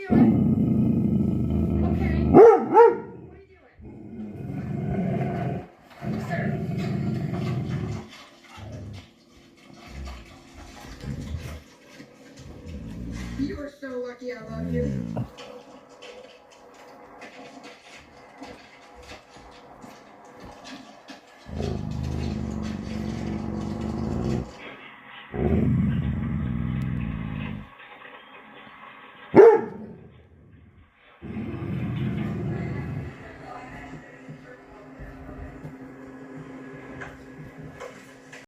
doing? Okay. What are you doing? Sir. You are so lucky I love you.